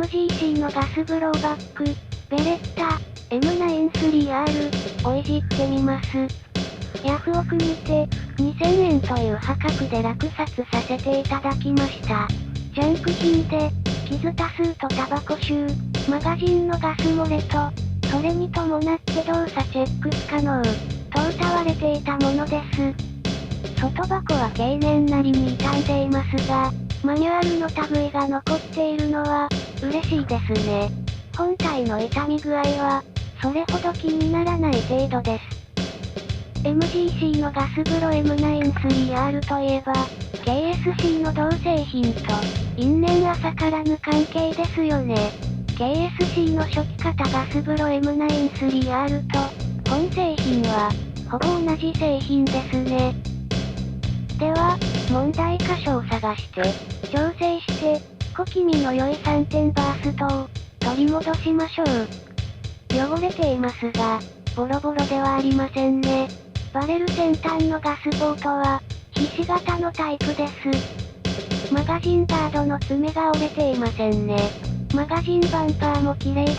MGC のガスブローバック、ベレッタ、M93R をいじってみます。ヤフオクにて、2000円という破格で落札させていただきました。ジャンク品で、傷多数とタバコ臭、マガジンのガス漏れと、それに伴って動作チェック不可能、と謳われていたものです。外箱は経年なりに傷んでいますが、マニュアルの類が残っているのは、嬉しいですね。本体の傷み具合は、それほど気にならない程度です。MGC のガスブロ M93R といえば、KSC の同製品と、因縁浅からぬ関係ですよね。KSC の初期型ガスブロ M93R と、本製品は、ほぼ同じ製品ですね。では、問題箇所を探して、調整して、小気味の良い3点バーストを、取り戻しましょう。汚れていますが、ボロボロではありませんね。バレル先端のガスポートは、ひし形のタイプです。マガジンガードの爪が折れていませんね。マガジンバンパーも綺麗です。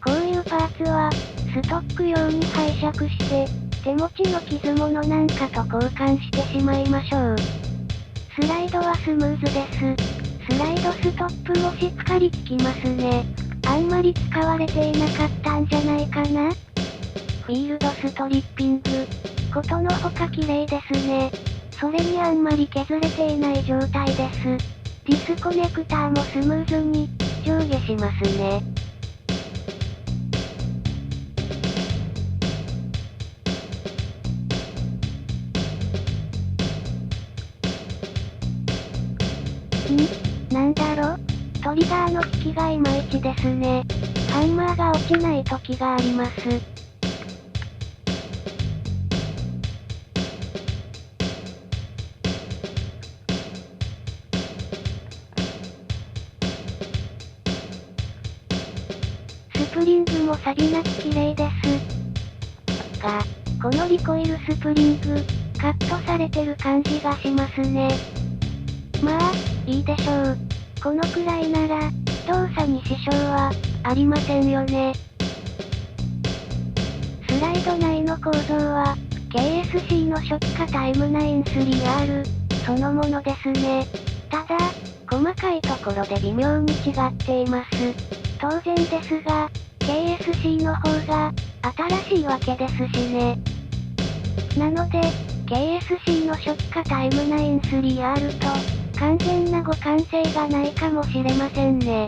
こういうパーツは、ストック用に拝借して、手持ちの傷物なんかと交換してしまいましょう。スライドはスムーズです。スライドストップもしっかり効きますね。あんまり使われていなかったんじゃないかな？フィールドストリッピング。ことのほか綺麗ですね。それにあんまり削れていない状態です。ディスコネクターもスムーズに、上下しますね。なんだろ？トリガーの効きがいまいちですね。ハンマーが落ちない時があります。スプリングも錆びなく綺麗です。が、このリコイルスプリング、カットされてる感じがしますね。まあ、いいでしょう。このくらいなら、動作に支障は、ありませんよね。スライド内の構造は、KSC の初期型 M93R、そのものですね。ただ、細かいところで微妙に違っています。当然ですが、KSC の方が、新しいわけですしね。なので、KSC の初期型 M93R と、完全な互換性がないかもしれませんね。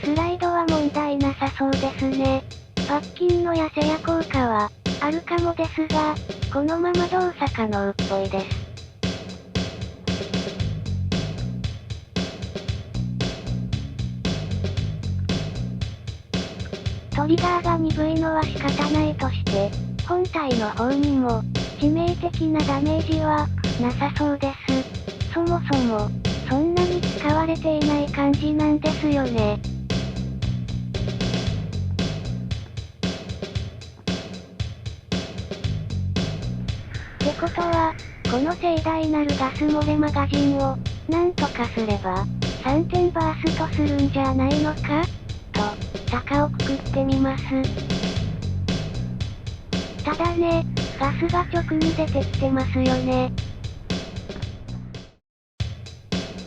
スライドは問題なさそうですね。パッキンの痩せや効果は、あるかもですが、このまま動作可能っぽいです。トリガーが鈍いのは仕方ないとして、本体の方にも、致命的なダメージは、なさそうです。そもそも、そんなに使われていない感じなんですよね。ってことは、この盛大なるガス漏れマガジンを、なんとかすれば、3点バーストするんじゃないのかと、高をくくってみます。ただね、ガスが直に出てきてますよね。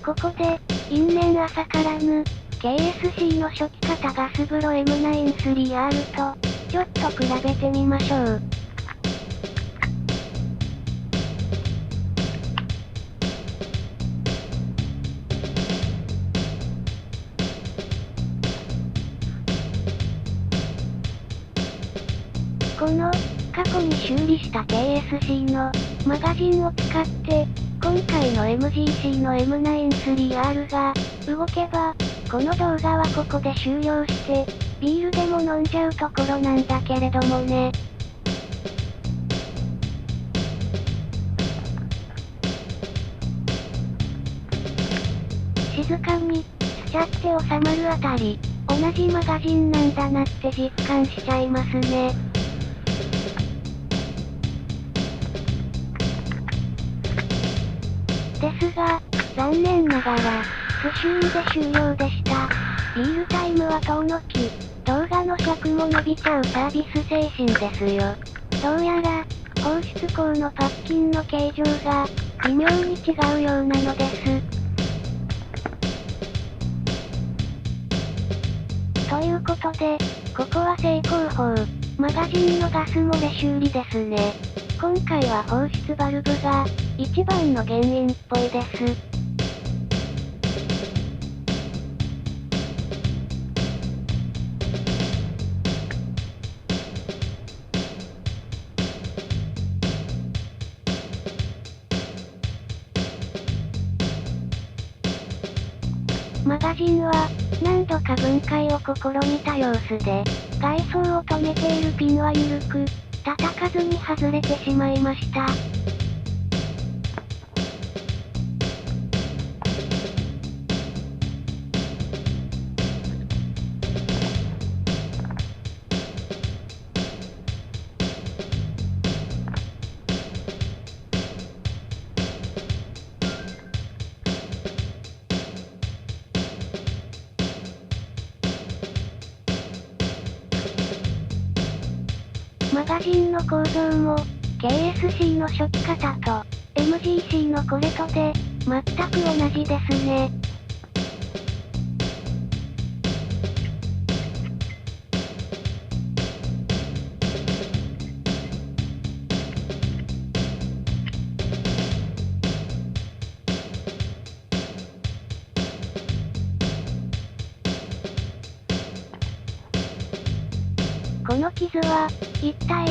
ここで、因縁浅からぬ、KSC の初期型ガスブロ M93R と、ちょっと比べてみましょう。この、過去に修理した KSC の、マガジンを使って、今回の MGC の M93R が、動けば、この動画はここで終了して、ビールでも飲んじゃうところなんだけれどもね。静かに、スチャって収まるあたり、同じマガジンなんだなって実感しちゃいますね。ですが、残念ながら、不修理で終了でした。リールタイムは遠のき、動画の尺も伸びちゃうサービス精神ですよ。どうやら、放出口のパッキンの形状が、微妙に違うようなのです。ということで、ここは正攻法、マガジンのガス漏れ修理ですね。今回は放出バルブが、一番の原因っぽいです。マガジンは、何度か分解を試みた様子で、外装を留めているピンは緩く、叩かずに外れてしまいました。マガジンの構造も、KSC の初期型と、MGC のこれとで、全く同じですね。この傷は、一体、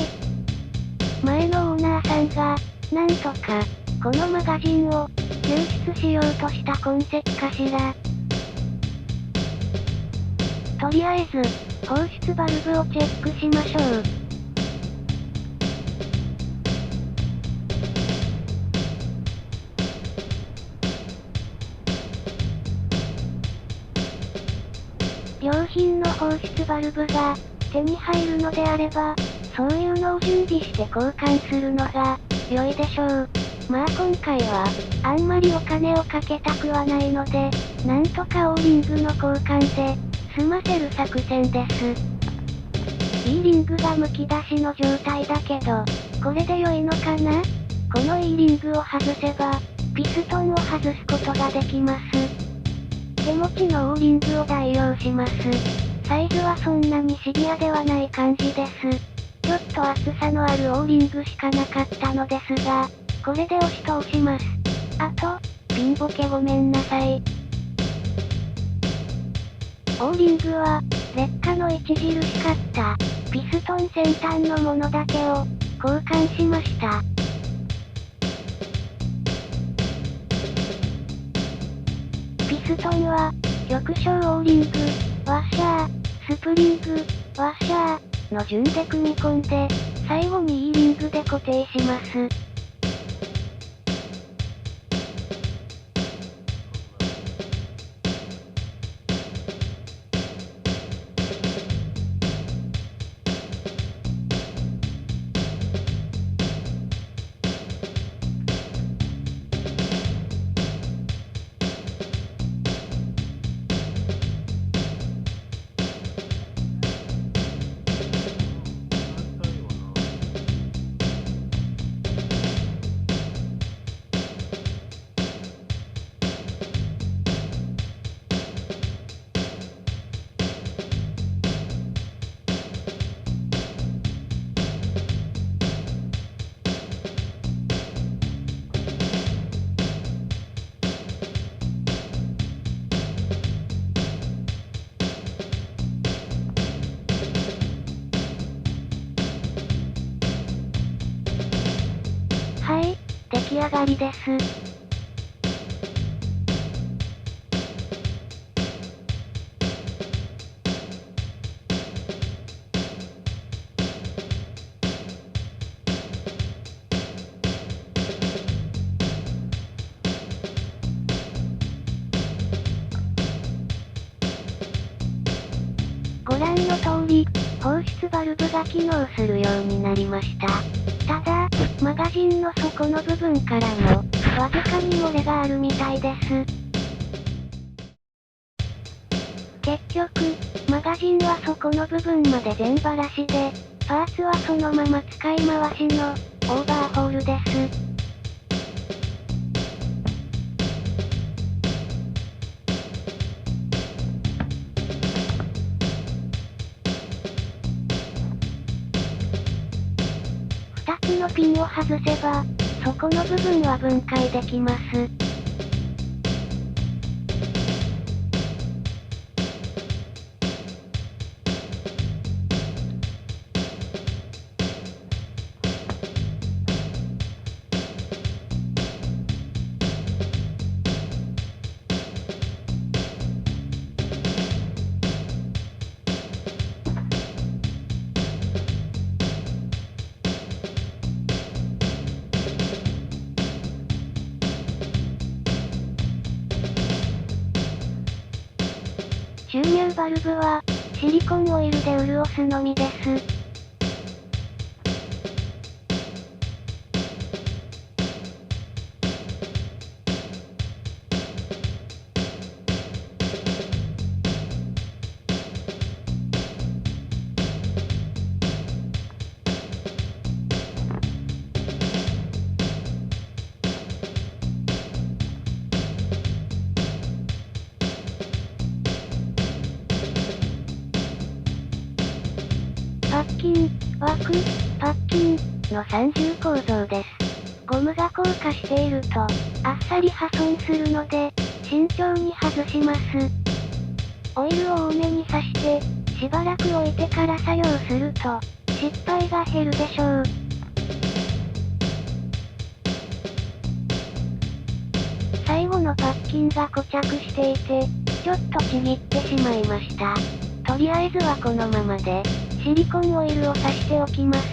前のオーナーさんが、なんとか、このマガジンを、救出しようとした痕跡かしら。とりあえず、放出バルブをチェックしましょう。良品の放出バルブが、手に入るのであれば、そういうのを準備して交換するのが、良いでしょう。まあ今回は、あんまりお金をかけたくはないので、なんとかオーリングの交換で、済ませる作戦です。E リングがむき出しの状態だけど、これで良いのかな？この E リングを外せば、ピストンを外すことができます。手持ちのオーリングを代用します。サイズはそんなにシビアではない感じです。ちょっと厚さのあるオーリングしかなかったのですが、これで押し通します。あと、ピンボケごめんなさい。オーリングは、劣化の著しかった、ピストン先端のものだけを、交換しました。ピストンは、極小オーリング、ワッシャー、スプリング、ワッシャー、の順で組み込んで、最後に E リングで固定します。はい、出来上がりです。圧バルブが機能するようになりました。ただ、マガジンの底の部分からも、わずかに漏れがあるみたいです。結局、マガジンは底の部分まで全バラシで、パーツはそのまま使い回しの、オーバーホールです。2つのピンを外せば、底の部分は分解できます。注入バルブは、シリコンオイルで潤すのみです。パッキン、枠、パッキンの三重構造です。ゴムが硬化していると、あっさり破損するので、慎重に外します。オイルを多めに刺して、しばらく置いてから作業すると、失敗が減るでしょう。最後のパッキンが固着していて、ちょっとちぎってしまいました。とりあえずはこのままで、シリコンオイルを刺しておきます。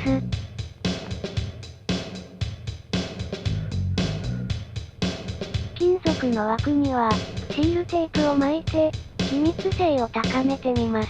金属の枠には、シールテープを巻いて、気密性を高めてみます。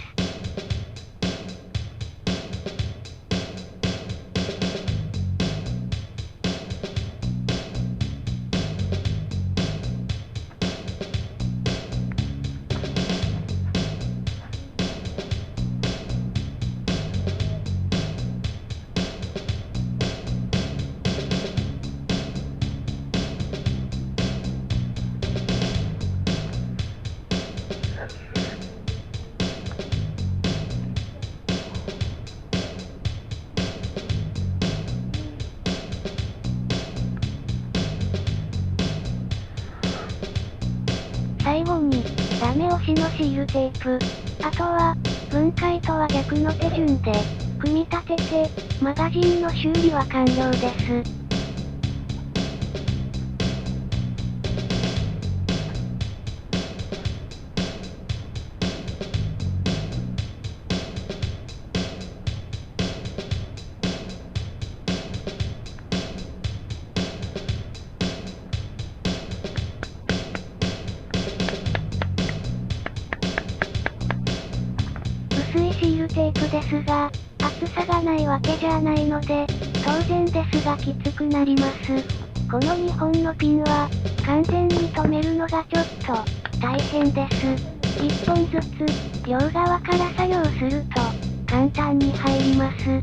最後に、ダメ押しのシールテープ。あとは、分解とは逆の手順で、組み立てて、マガジンの修理は完了です。薄いシールテープですが、厚さがないわけじゃないので、当然ですがきつくなります。この2本のピンは、完全に留めるのがちょっと、大変です。1本ずつ、両側から作業すると、簡単に入ります。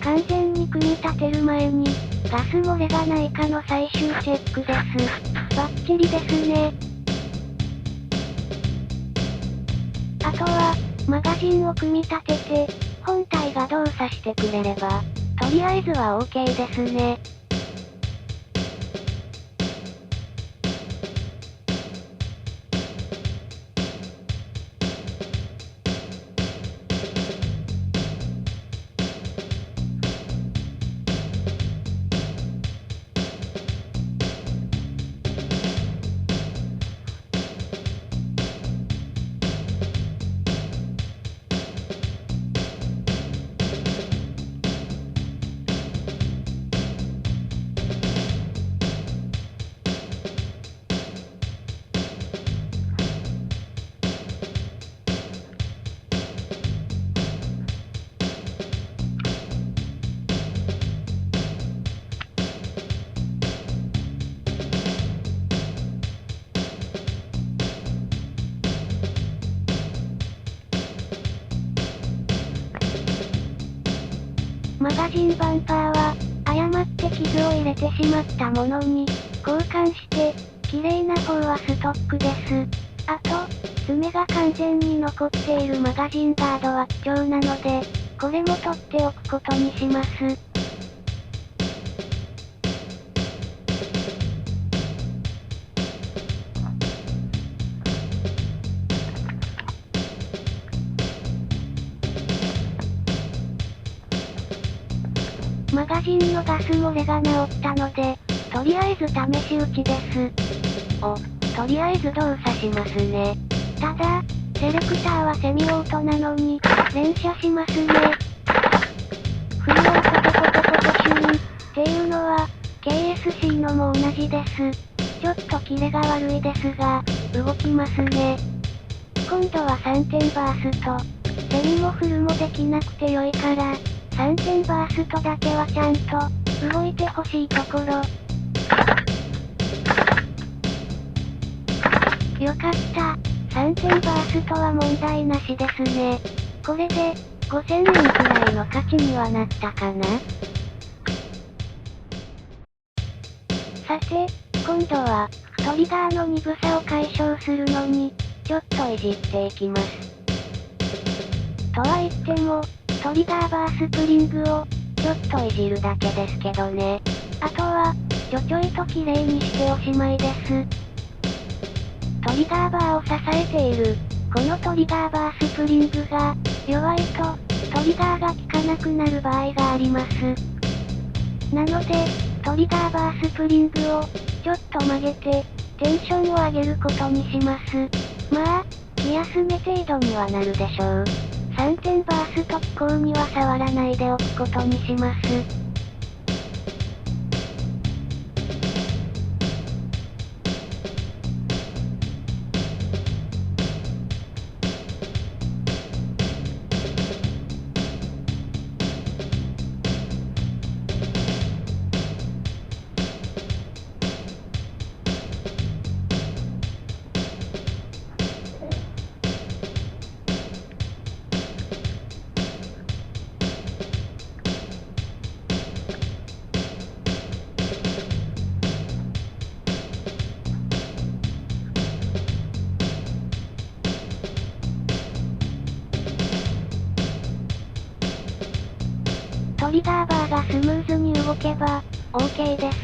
完全に組み立てる前に、ガス漏れがないかの最終チェックです。バッチリですね。あとは、マガジンを組み立てて、本体が動作してくれれば、とりあえずは OK ですね。マガジンバンパーは、誤って傷を入れてしまったものに、交換して、綺麗な方はストックです。あと、爪が完全に残っているマガジンガードは貴重なので、これも取っておくことにします。マガジンのガス漏れが治ったので、とりあえず試し撃ちです。とりあえず動作しますね。ただ、セレクターはセミオートなのに、連射しますね。フルオートでポトポトシューン、っていうのは、KSC のも同じです。ちょっとキレが悪いですが、動きますね。今度は3点バースト。セミもフルもできなくて良いから、3点バーストだけはちゃんと、動いてほしいところ。よかった。3点バーストは問題なしですね。これで、5000円くらいの価値にはなったかな。さて、今度は、トリガーの鈍さを解消するのに、ちょっといじっていきます。とは言っても、トリガーバースプリングを、ちょっといじるだけですけどね。あとは、ちょいと綺麗にしておしまいです。トリガーバーを支えている、このトリガーバースプリングが、弱いと、トリガーが効かなくなる場合があります。なので、トリガーバースプリングを、ちょっと曲げて、テンションを上げることにします。まあ、気休め程度にはなるでしょう。3点バースト機構には触らないでおくことにします。トリガーバーがスムーズに動けば、OK です。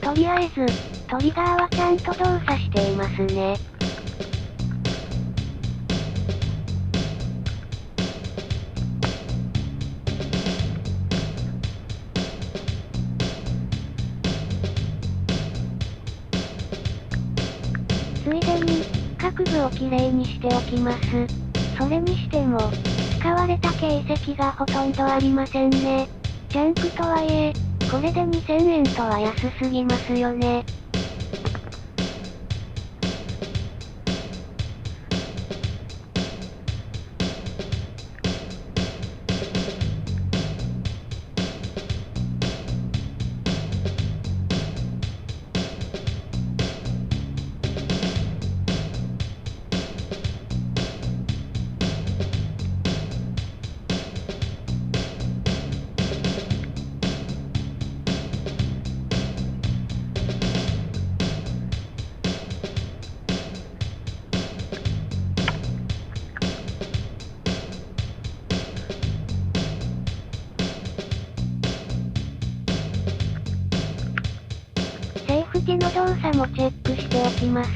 とりあえず、トリガーはちゃんと動作していますね。ついでに、各部をきれいにしておきます。それにしても、使われた形跡がほとんどありませんね。ジャンクとはいえ、これで2000円とは安すぎますよね。セーフティの動作もチェックしておきます。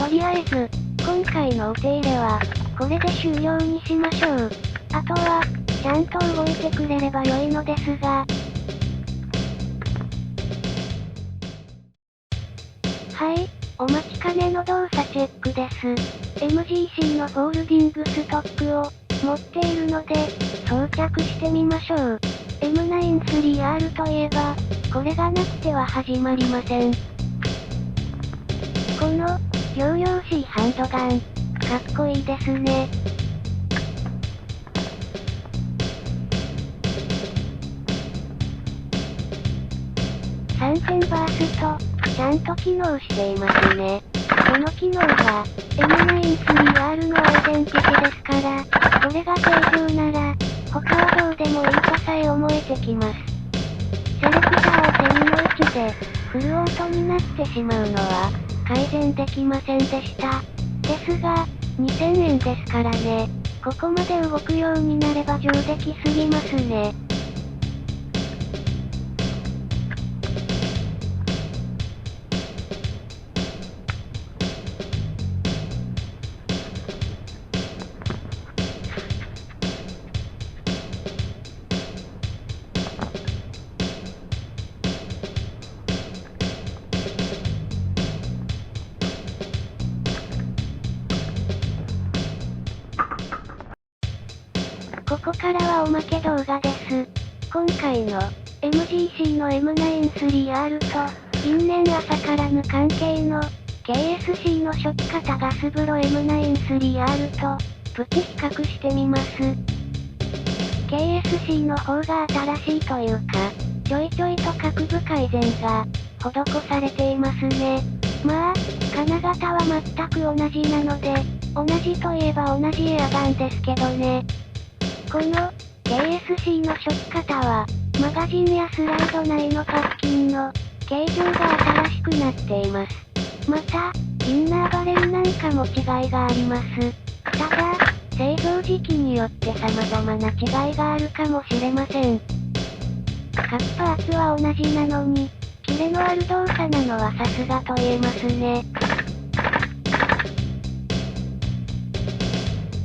とりあえず、今回のお手入れは、これで終了にしましょう。あとは、ちゃんと動いてくれれば良いのですが。はい、お待ちかねの動作チェックです。MGC のフォールディングストックを持っているので、装着してみましょう。M93R といえば、これがなくては始まりません。この、仰々しいハンドガン、かっこいいですね。3000バースト、ちゃんと機能していますね。この機能が、M93R のアイデンティティですから、これが正常なら、他はどうでもいいとさえ思えてきます。セレクターを手にの位置で、フルオートになってしまうのは、改善できませんでした。ですが、2000円ですからね。ここまで動くようになれば上出来すぎますね。ここからはおまけ動画です。今回の MGC の M93R と因縁浅からぬ関係の KSC の初期型ガス風呂 M93R とプチ比較してみます。KSC の方が新しいというか、ちょいちょいと各部改善が施されていますね。まあ、金型は全く同じなので、同じといえば同じエアガンですけどね。この KSC の初期型は、マガジンやスライド内のパッキンの形状が新しくなっています。また、インナーバレルなんかも違いがあります。ただ、製造時期によって様々な違いがあるかもしれません。各パーツは同じなのに、キレのある動作なのはさすがと言えますね。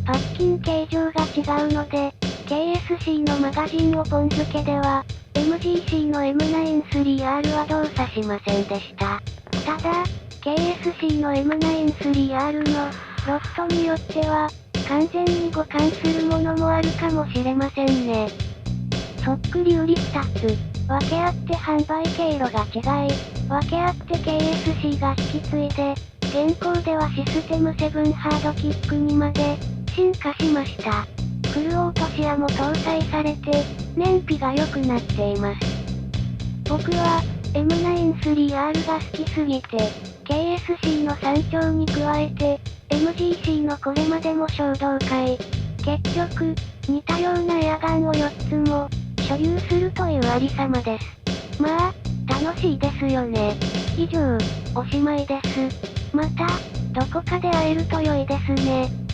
パッキン形状が違うので、KSC のマガジンをポン付けでは、MGC の M93R は動作しませんでした。ただ、KSC の M93R のロットによっては、完全に互換するものもあるかもしれませんね。そっくり売り2つ、分け合って販売経路が違い、分け合って KSC が引き継いで、現行ではシステム7ハードキックにまで進化しました。フルオートシアも搭載されて、燃費が良くなっています。僕は、M93R が好きすぎて、KSC の山頂に加えて、MGC のこれまでも衝動買い。結局、似たようなエアガンを4つも、所有するというありさまです。まあ、楽しいですよね。以上、おしまいです。また、どこかで会えると良いですね。